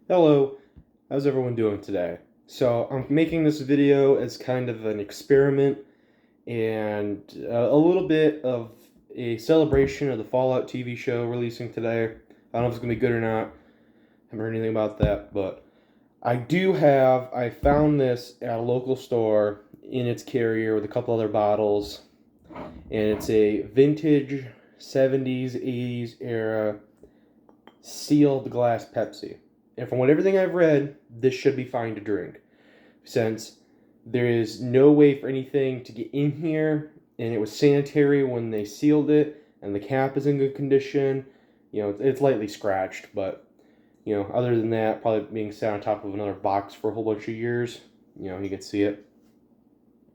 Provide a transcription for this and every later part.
Hello, how's everyone doing today? So I'm making this video as kind of an experiment and a little bit of a celebration of the Fallout TV show releasing today. I don't know if it's going to be good or not. I haven't heard anything about that, but I found this at a local store in its carrier with a couple other bottles, and it's a vintage 70s, 80s era sealed glass Pepsi. And from what everything I've read, this should be fine to drink. Since there is no way for anything to get in here, and it was sanitary when they sealed it, and the cap is in good condition. It's lightly scratched, but other than that, probably being sat on top of another box for a whole bunch of years. You can see it.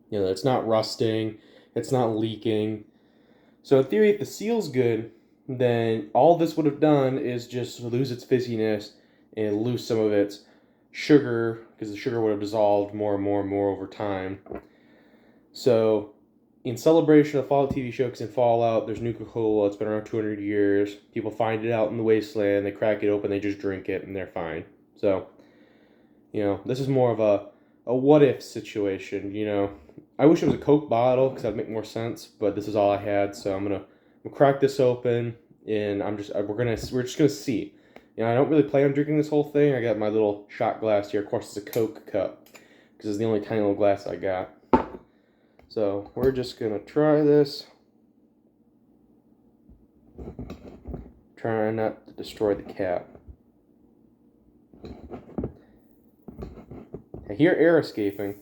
It's not rusting, it's not leaking. So in theory, if the seal's good, then all this would have done is just lose its fizziness and lose some of its sugar, because the sugar would have dissolved more and more and more over time. So, in celebration of the Fallout TV show, because in Fallout, there's Nuka Cola, it's been around 200 years. People find it out in the wasteland, they crack it open, they just drink it, and they're fine. So, this is more of a what if situation, I wish it was a Coke bottle, because that'd make more sense, but this is all I had, so I'm gonna crack this open, and we're just gonna see. I don't really plan on drinking this whole thing. I got my little shot glass here. Of course, it's a Coke cup, because it's the only tiny little glass I got. So, we're just gonna try this. Try not to destroy the cap. I hear air escaping.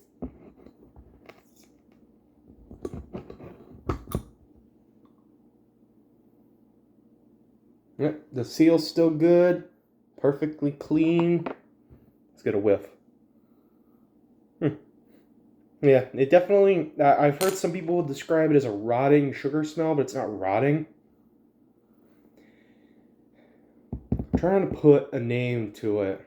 Yep, the seal's still good. Perfectly clean. Let's get a whiff. Yeah, it definitely... I've heard some people describe it as a rotting sugar smell, but it's not rotting. I'm trying to put a name to it.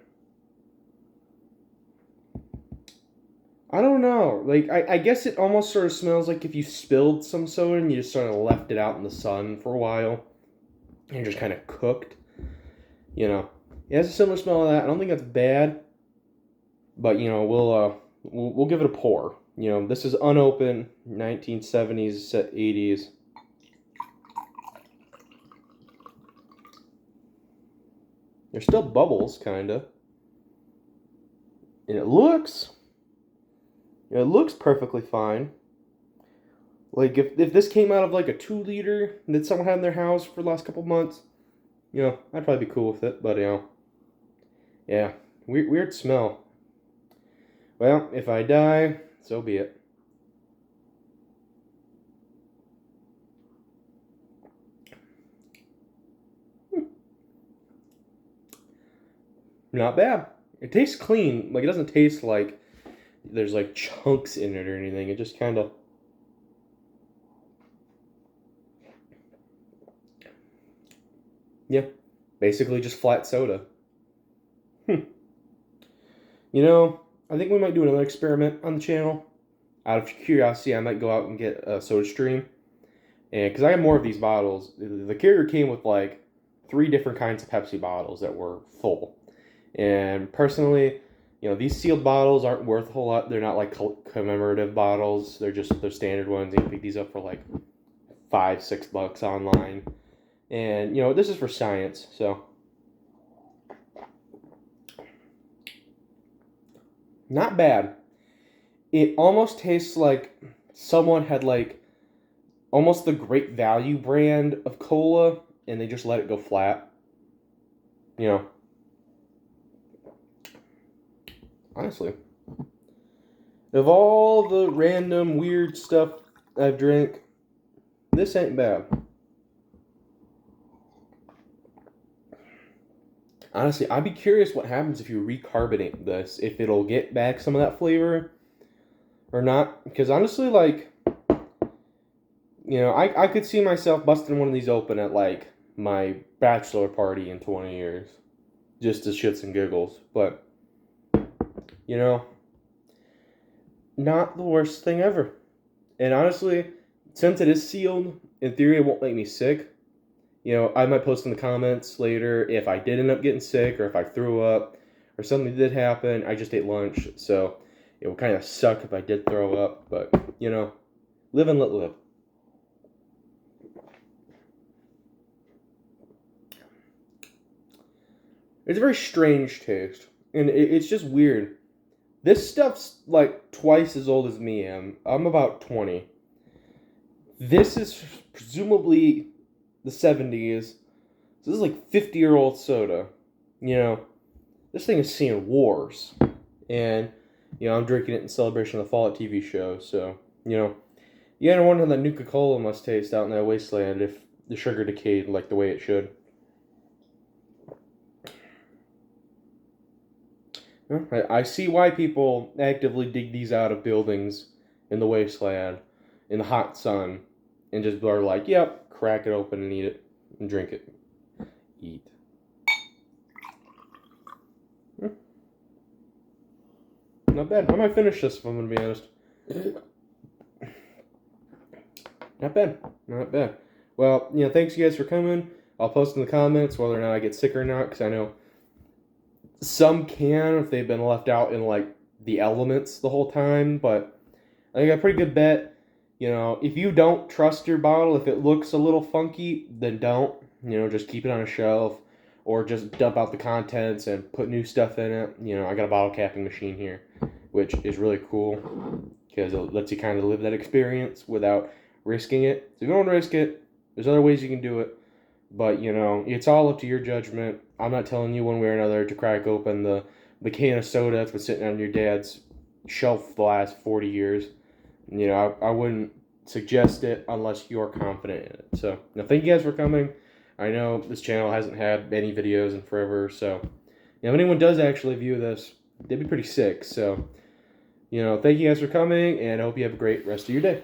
I don't know. Like, I guess it almost sort of smells like if you spilled some soda and you just sort of left it out in the sun for a while and just kind of cooked. It has a similar smell to that. I don't think that's bad, but we'll give it a pour. This is unopened, 1970s, 80s. There's still bubbles, kinda, and it looks perfectly fine. Like if this came out of like a 2 liter that someone had in their house for the last couple months, I'd probably be cool with it. But yeah, weird smell. Well, if I die, so be it. Not bad. It tastes clean. Like, it doesn't taste like there's like chunks in it or anything. It just kind of... Yeah, basically just flat soda. I think we might do another experiment on the channel. Out of curiosity, I might go out and get a soda stream. And because I have more of these bottles, the carrier came with like 3 different kinds of Pepsi bottles that were full. And personally, these sealed bottles aren't worth a whole lot. They're not like commemorative bottles. They're standard ones. You can pick these up for like $5-6 online. And this is for science, so not bad. It almost tastes like someone had like almost the Great Value brand of cola, and they just let it go flat. Honestly, of all the random weird stuff I've drank, this ain't bad. Honestly, I'd be curious what happens if you recarbonate this, if it'll get back some of that flavor or not. Because honestly, like, I could see myself busting one of these open at like my bachelor party in 20 years, just as shits and giggles. But not the worst thing ever. And honestly, since it is sealed, in theory it won't make me sick. I might post in the comments later if I did end up getting sick or if I threw up or something did happen, I just ate lunch, so it would kind of suck if I did throw up, but, you know, live and let live. It's a very strange taste, and it's just weird. This stuff's like twice as old as me am. I'm about 20. This is presumably the 70s. This is like 50-year-old soda. You know, this thing is seeing wars. And, you know, I'm drinking it in celebration of the Fallout TV show. So, you know, you gotta wonder how that Nuka-Cola must taste out in that wasteland if the sugar decayed like the way it should. I see why people actively dig these out of buildings in the wasteland, in the hot sun, and just are like, yep, crack it open and eat it, and drink it. Eat. Not bad. I might finish this if I'm going to be honest. Not bad. Not bad. Well, you know, thanks you guys for coming. I'll post in the comments whether or not I get sick or not, because I know some can if they've been left out in, like, the elements the whole time, but I think a pretty good bet. You know, if you don't trust your bottle, if it looks a little funky, then don't. You know, just keep it on a shelf, or just dump out the contents and put new stuff in it. You know, I got a bottle capping machine here, which is really cool, because it lets you kind of live that experience without risking it. So if you don't risk it, there's other ways you can do it. But, you know, it's all up to your judgment. I'm not telling you one way or another to crack open the can of soda that's been sitting on your dad's shelf the last 40 years. You know, I wouldn't suggest it unless you're confident in it. So, now, thank you guys for coming. I know this channel hasn't had many videos in forever, so, you know, if anyone does actually view this, they'd be pretty sick. So, you know, thank you guys for coming, and I hope you have a great rest of your day.